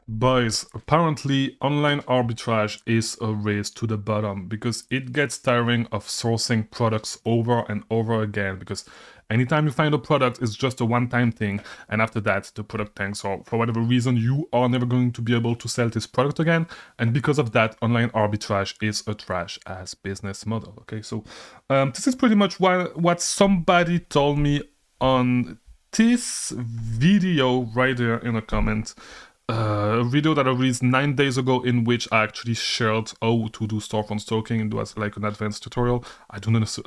Boys, apparently online arbitrage is a race to the bottom because it gets tiring of sourcing products over and over again because anytime you find a product, it's just a one-time thing, and after that the product tanks, or for whatever reason you are never going to be able to sell this product again, and because of that online arbitrage is a trash ass business model. Okay, so this is pretty much what somebody told me on this video right there in a comment, a video that I released 9 days ago in which I actually shared how to do storefront stalking. It was like an advanced tutorial. I do not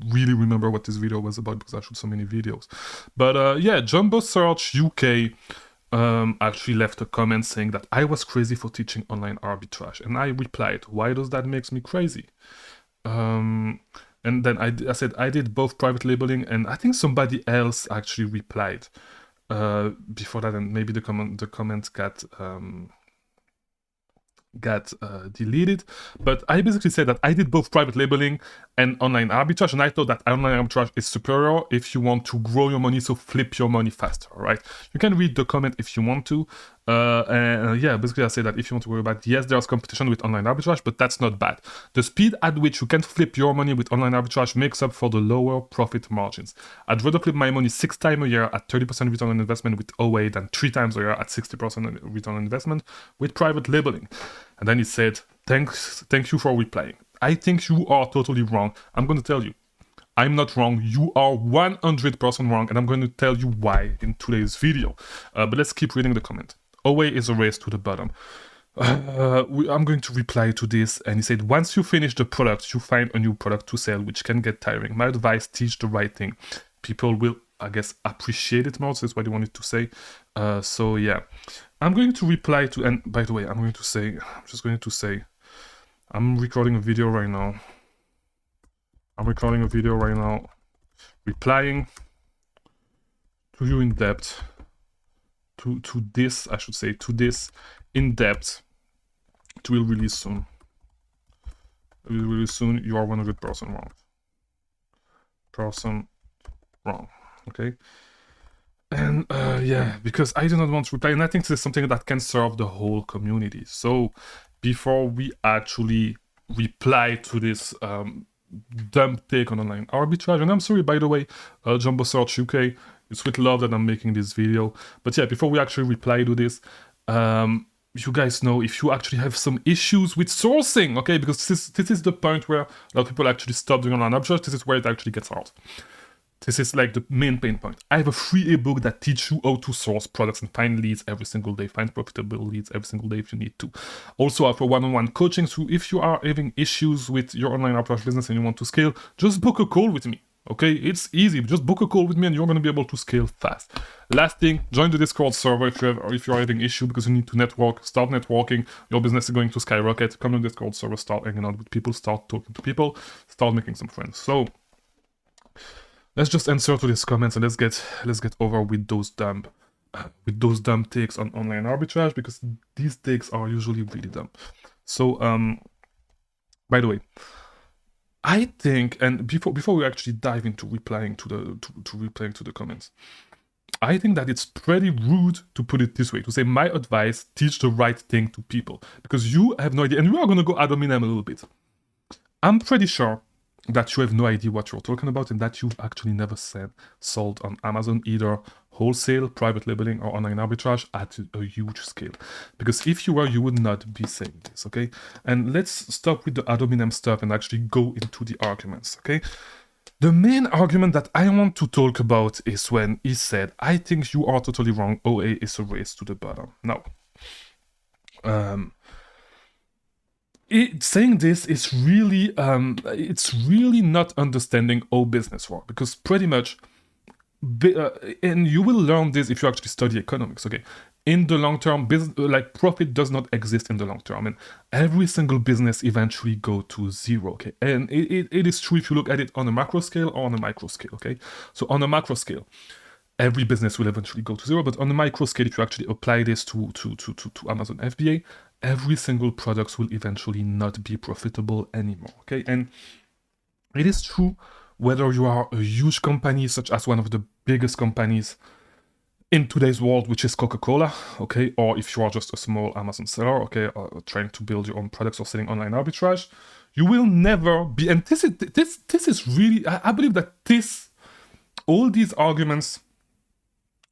really remember what this video was about because I shoot so many videos. But yeah, Jumbo Search UK actually left a comment saying that I was crazy for teaching online arbitrage, and I replied, "Why does that make me crazy?" And then I said I did both private labeling, and I think somebody else actually replied before that, and maybe the comment got deleted. But I basically said that I did both private labeling and online arbitrage, and I thought that online arbitrage is superior if you want to grow your money, so flip your money faster. All right, you can read the comment if you want to. And yeah, basically I say that if you want to worry about, yes, there's competition with online arbitrage, but that's not bad. The speed at which you can flip your money with online arbitrage makes up for the lower profit margins. I'd rather flip my money 6 times a year at 30% return on investment with OA than 3 times a year at 60% return on investment with private labeling. And then he said, thank you for replying. I think you are totally wrong. I'm going to tell you, I'm not wrong. You are 100% wrong, and I'm going to tell you why in today's video. But let's keep reading the comment. OA is a race to the bottom. I'm going to reply to this, and he said, once you finish the product, you find a new product to sell, which can get tiring. My advice, teach the right thing. People will, I guess, appreciate it more. So that's what he wanted to say. So yeah, I'm going to reply to, and by the way, I'm just going to say, I'm recording a video right now. Replying to you in depth, to this, I should say, to this in depth. It will release soon. You are 100% wrong. Okay. And yeah, because I do not want to reply, and I think this is something that can serve the whole community. So before we actually reply to this dumb take on online arbitrage, and I'm sorry, by the way, Jumbo Search UK, it's with love that I'm making this video. But yeah, before we actually reply to this, you guys know if you actually have some issues with sourcing, okay, because this is the point where a lot of people actually stop doing online arbitrage. This is where it actually gets hard. This is like the main pain point. I have a free ebook that teaches you how to source products and find leads every single day, find profitable leads every single day if you need to. Also, I offer one-on-one coaching, so if you are having issues with your online arbitrage business and you want to scale, just book a call with me. Okay, it's easy. Just book a call with me and you're going to be able to scale fast. Last thing, join the Discord server if you're having issue because you need to network. Start networking. Your business is going to skyrocket. Come to the Discord server, start hanging out with people, start talking to people, start making some friends. So let's just answer to these comments and let's get over with those dumb takes on online arbitrage, because these takes are usually really dumb. So by the way, I think, and before we actually dive into replying to the comments, I think that it's pretty rude to put it this way, to say my advice, teach the right thing to people, because you have no idea, and we are going to go ad hominem a little bit. I'm pretty sure that you have no idea what you're talking about and that you've actually never sold on Amazon, either wholesale, private labeling, or online arbitrage at a huge scale. Because if you were, you would not be saying this, okay? And let's stop with the ad hominem stuff and actually go into the arguments, okay? The main argument that I want to talk about is when he said, I think you are totally wrong, OA is a race to the bottom. Now, saying this is really it's really not understanding how business works, because pretty much and you will learn this if you actually study economics, okay? In the long term, like profit does not exist in the long term, and every single business eventually go to zero, okay? And it is true if you look at it on a macro scale or on a micro scale, okay? So on a macro scale, every business will eventually go to zero, but on a micro scale, if you actually apply this to Amazon FBA, every single product will eventually not be profitable anymore, okay? And it is true whether you are a huge company, such as one of the biggest companies in today's world, which is Coca-Cola, okay, or if you are just a small Amazon seller, okay, or trying to build your own products or selling online arbitrage, you will never be. And this is really, I believe that all these arguments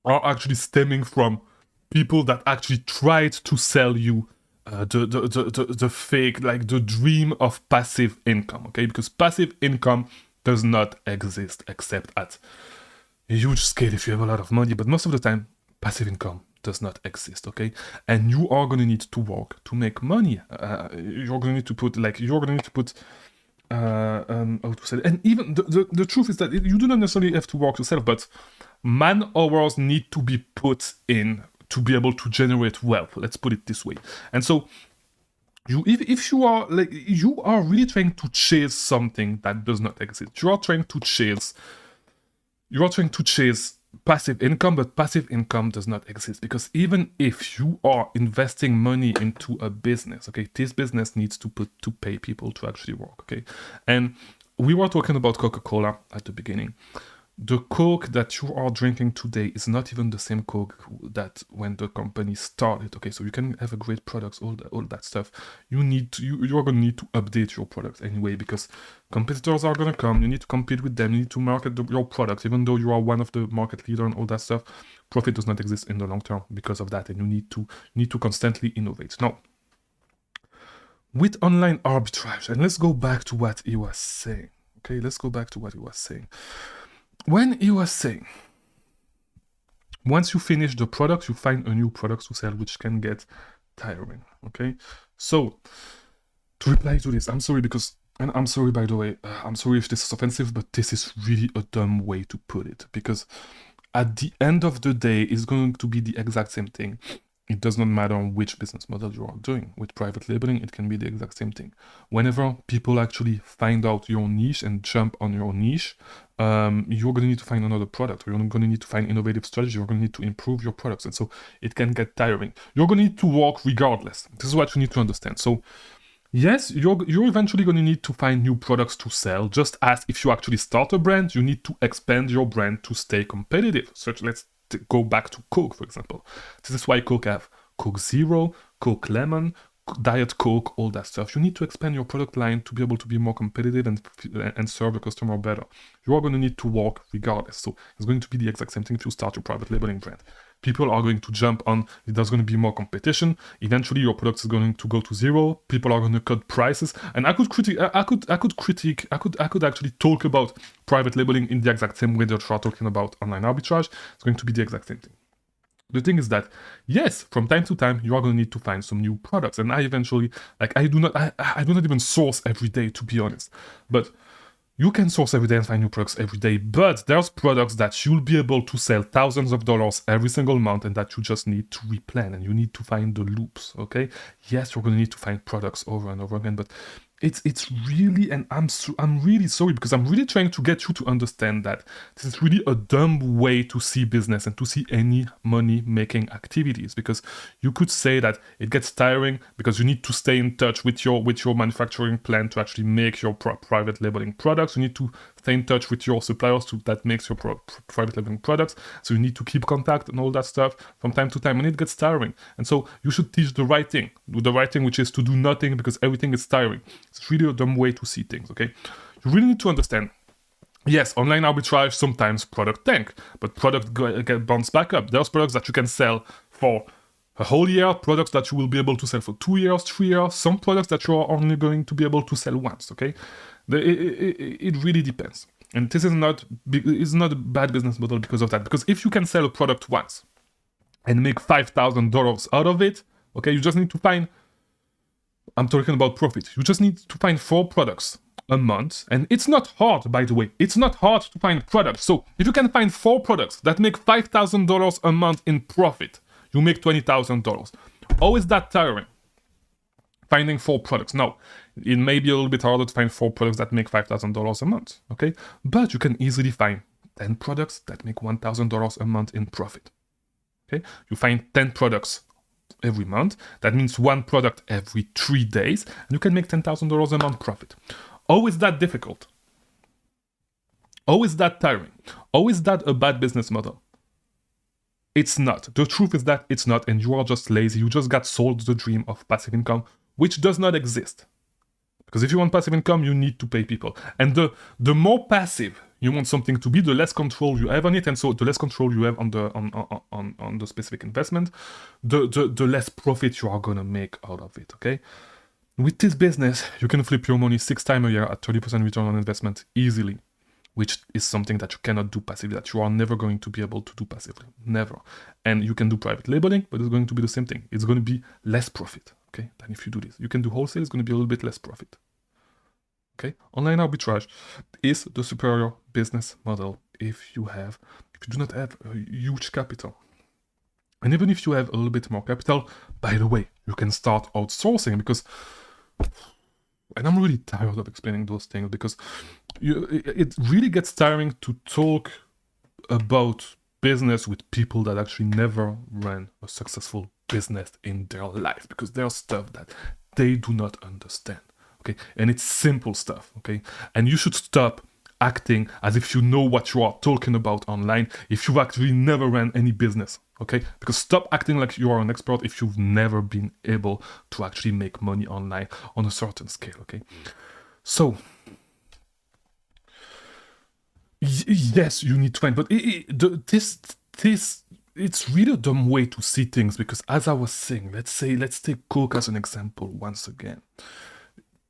are actually stemming from people that actually tried to sell you the fake, like the dream of passive income, okay? Because passive income does not exist except at a huge scale if you have a lot of money, but most of the time, passive income does not exist, okay? And you are gonna need to work to make money. You're gonna need to put, how to say it? And even the truth is that you do not necessarily have to work yourself, but man hours need to be put in to be able to generate wealth. Let's put it this way. And so if you are you are really trying to chase something that does not exist. You are trying to chase passive income, but passive income does not exist, because even if you are investing money into a business, okay, this business needs to pay people to actually work, okay? And we were talking about Coca-Cola at the beginning. The Coke that you are drinking today is not even the same Coke that when the company started. Okay, so you can have a great products, all that stuff. You're gonna need to update your products anyway, because competitors are gonna come. You need to compete with them. You need to market your products, even though you are one of the market leader and all that stuff. Profit does not exist in the long term because of that, and you need to constantly innovate. Now, with online arbitrage, and let's go back to what he was saying. Okay, let's go back to what he was saying. When he was saying, once you finish the product, you find a new product to sell, which can get tiring, okay? So, to reply to this, I'm sorry and I'm sorry by the way, I'm sorry if this is offensive, but this is really a dumb way to put it, because at the end of the day, it's going to be the exact same thing. It does not matter which business model you are doing. With private labeling, it can be the exact same thing. Whenever people actually find out your niche and jump on your niche, you're going to need to find another product, or you're going to need to find innovative strategy. You're going to need to improve your products. And so it can get tiring. You're going to need to work regardless. This is what you need to understand. So yes, you're eventually going to need to find new products to sell, just as if you actually start a brand, you need to expand your brand to stay competitive. So let's go back to Coke, for example. This is why Coke have Coke Zero, Coke Lemon, Diet Coke, all that stuff. You need to expand your product line to be able to be more competitive and serve the customer better. You are going to need to work regardless. So it's going to be the exact same thing if you start your private labeling brand. People are going to jump on, there's going to be more competition. Eventually your product is going to go to zero. People are going to cut prices. And I could actually talk about private labeling in the exact same way that you are talking about online arbitrage. It's going to be the exact same thing. The thing is that, yes, from time to time, you are going to need to find some new products. And I eventually, I do not even source every day, to be honest. But you can source every day and find new products every day. But there's products that you'll be able to sell thousands of dollars every single month, and that you just need to replan, and you need to find the loops, okay? Yes, you're going to need to find products over and over again, but it's really, and I'm really sorry, because I'm really trying to get you to understand that this is really a dumb way to see business and to see any money-making activities, because you could say that it gets tiring because you need to stay in touch with your manufacturing plant to actually make your private labeling products. You need to stay in touch with your suppliers that makes your private labeling products. So you need to keep contact and all that stuff from time to time, and it gets tiring. And so you should teach the right thing, which is to do nothing, because everything is tiring. It's really a dumb way to see things, okay? You really need to understand, yes, online arbitrage, sometimes product tank, but product get bounce back up. There's products that you can sell for a whole year, products that you will be able to sell for 2 years, 3 years, some products that you are only going to be able to sell once, okay? It really depends. And this is not a bad business model because of that. Because if you can sell a product once and make $5,000 out of it, okay, you just need to find, I'm talking about profit. You just need to find 4 products a month. And it's not hard, by the way. It's not hard to find products. So if you can find 4 products that make $5,000 a month in profit, you make $20,000. How is that tiring? Finding 4 products. Now, it may be a little bit harder to find 4 products that make $5,000 a month, okay? But you can easily find 10 products that make $1,000 a month in profit, okay? You find 10 products every month. That means 1 product every 3 days, and you can make $10,000 a month profit. How is that difficult? How is that tiring? How is that a bad business model? It's not. The truth is that it's not, and you are just lazy. You just got sold the dream of passive income, which does not exist. Because if you want passive income, you need to pay people. And the more passive you want something to be, the less control you have on it, and so the less control you have on the specific investment, the less profit you are gonna make out of it. Okay. With this business, you can flip your money 6 times a year at 30% return on investment easily, which is something that you cannot do passively, that you are never going to be able to do passively. Never. And you can do private labeling, but it's going to be the same thing. It's going to be less profit, okay, than if you do this. You can do wholesale, it's going to be a little bit less profit. Okay? Online arbitrage is the superior business model if you do not have a huge capital. And even if you have a little bit more capital, by the way, you can start outsourcing because, and I'm really tired of explaining those things because it really gets tiring to talk about business with people that actually never ran a successful business in their life, because there's stuff that they do not understand. Okay, and it's simple stuff. Okay, and you should stop acting as if you know what you are talking about online if you've actually never ran any business. Okay, because stop acting like you are an expert if you've never been able to actually make money online on a certain scale. Okay, so yes, you need to find, but it's really a dumb way to see things, because as I was saying, let's take Coke as an example once again.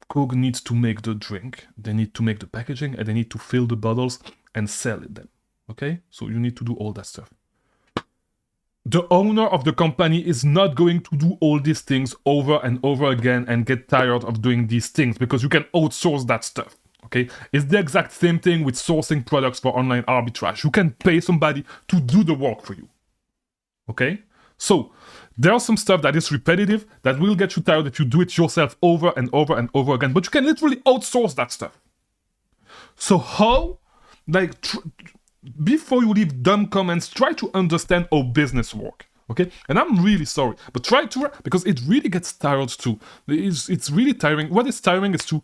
Coke needs to make the drink, they need to make the packaging, and they need to fill the bottles and sell them. Okay, so you need to do all that stuff. The owner of the company is not going to do all these things over and over again and get tired of doing these things, because you can outsource that stuff. Okay, it's the exact same thing with sourcing products for online arbitrage. You can pay somebody to do the work for you. Okay, so there's some stuff that is repetitive that will get you tired if you do it yourself over and over and over again, but you can literally outsource that stuff. So how, before you leave dumb comments, try to understand how business work. Okay, and I'm really sorry, but try to, because it really gets tired too. It's really tiring. What is tiring is to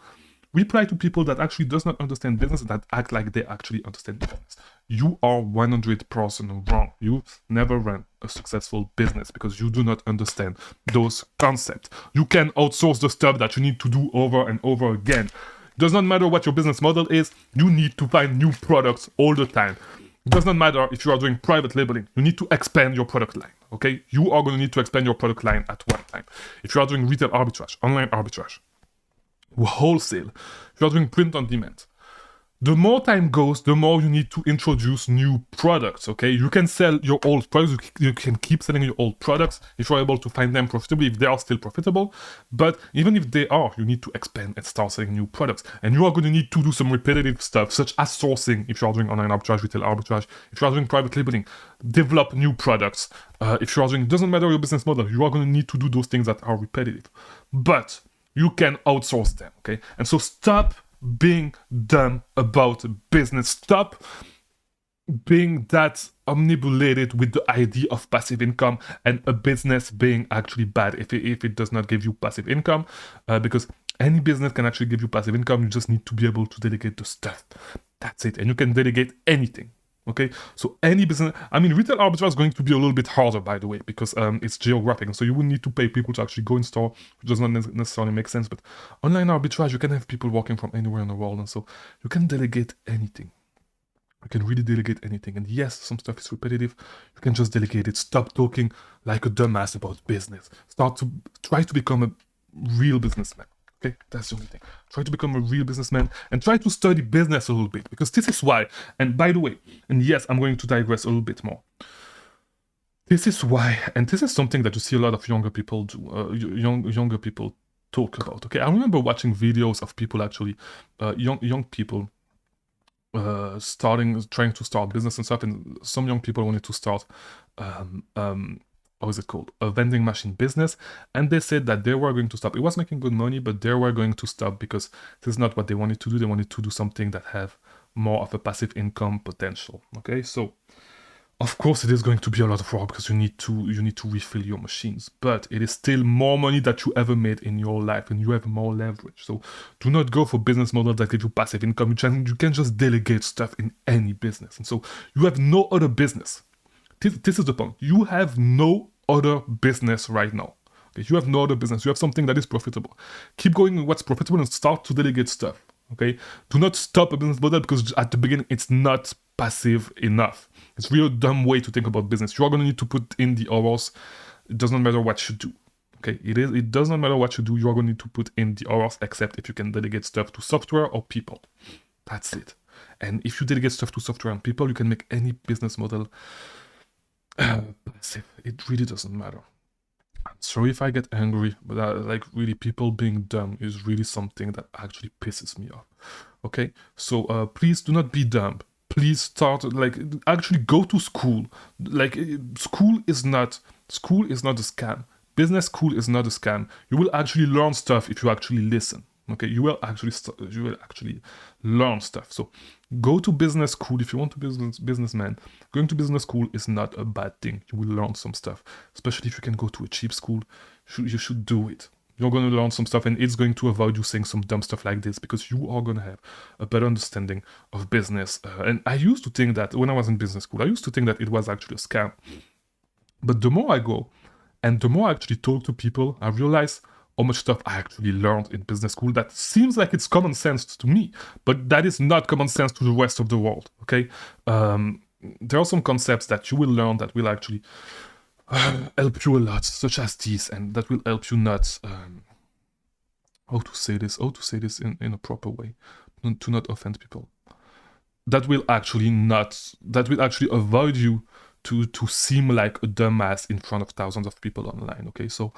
reply to people that actually does not understand business, that act like they actually understand business. You are 100% wrong. You never ran a successful business because you do not understand those concepts. You can outsource the stuff that you need to do over and over again. It does not matter what your business model is, you need to find new products all the time. It does not matter if you are doing private labeling, you need to expand your product line, okay? You are going to need to expand your product line at one time. If you are doing retail arbitrage, online arbitrage, wholesale, if you are doing print on demand, the more time goes, the more you need to introduce new products, okay? You can sell your old products, you can keep selling your old products if you're able to find them profitably, if they are still profitable, but even if they are, you need to expand and start selling new products. And you are going to need to do some repetitive stuff, such as sourcing, if you are doing online arbitrage, retail arbitrage, if you are doing private labeling, develop new products. If you are doing, doesn't matter your business model, you are going to need to do those things that are repetitive. But you can outsource them, okay? And so stop being dumb about business. Stop being that omnibulated with the idea of passive income and a business being actually bad if it does not give you passive income, because any business can actually give you passive income. You just need to be able to delegate the stuff. That's it. And you can delegate anything. Okay, so any business, I mean, retail arbitrage is going to be a little bit harder, by the way, because it's geographic, so you will need to pay people to actually go in store, which does not necessarily make sense. But online arbitrage, you can have people working from anywhere in the world, and so you can delegate anything. You can really delegate anything. And yes, some stuff is repetitive. You can just delegate it. Stop talking like a dumbass about business. Try to become a real businessman. Okay, that's the only thing. Try to become a real businessman and try to study business a little bit, because this is why. And by the way, and yes, I'm going to digress a little bit more. This is why, and this is something that you see a lot of younger people do. Younger people talk about. Okay, I remember watching videos of people actually, young people, trying to start business and stuff, and some young people wanted to start how is it called? A vending machine business. And they said that they were going to stop. It was making good money, but they were going to stop because this is not what they wanted to do. They wanted to do something that have more of a passive income potential. Okay, so of course it is going to be a lot of work because you need to refill your machines, but it is still more money that you ever made in your life, and you have more leverage. So do not go for business models that give you passive income. You can just delegate stuff in any business, and so you have no other business This is the point. You have no other business right now. Okay, you have no other business. You have something that is profitable. Keep going with what's profitable and start to delegate stuff. Okay, do not stop a business model because at the beginning it's not passive enough. It's really a dumb way to think about business. You are going to need to put in the hours. It does not matter what you do. Okay, it does not matter what you do. You are going to need to put in the hours, except if you can delegate stuff to software or people. That's it. And if you delegate stuff to software and people, you can make any business model passive. It really doesn't matter. I'm sorry if I get angry, but like really, people being dumb is really something that actually pisses me off. Okay, so please do not be dumb. Please start, like, actually go to school. Like, school is not a scam. Business school is not a scam. You will actually learn stuff if you actually listen. Okay, you will actually learn stuff. So go to business school if you want to be a businessman. Going to business school is not a bad thing. You will learn some stuff, especially if you can go to a cheap school. You should do it. You're going to learn some stuff, and it's going to avoid you saying some dumb stuff like this, because you are going to have a better understanding of business. And I used to think that when I was in business school, I used to think that it was actually a scam. But the more I go and the more I actually talk to people, I realize how much stuff I actually learned in business school that seems like it's common sense to me, but that is not common sense to the rest of the world. Okay, there are some concepts that you will learn that will actually help you a lot, such as these, and that will help you not how to say this in a proper way, to not offend people. That will actually avoid you to seem like a dumbass in front of thousands of people online. Okay, so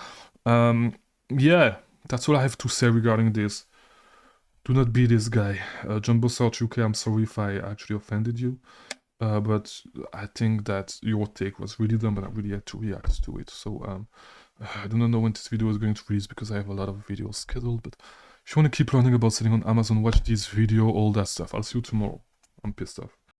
yeah, that's all I have to say regarding this. Do not be this guy. Jumbo South UK, I'm sorry if I actually offended you. But I think that your take was really dumb and I really had to react to it. So I do not know when this video is going to release because I have a lot of videos scheduled. But if you want to keep learning about selling on Amazon, watch this video, all that stuff. I'll see you tomorrow. I'm pissed off.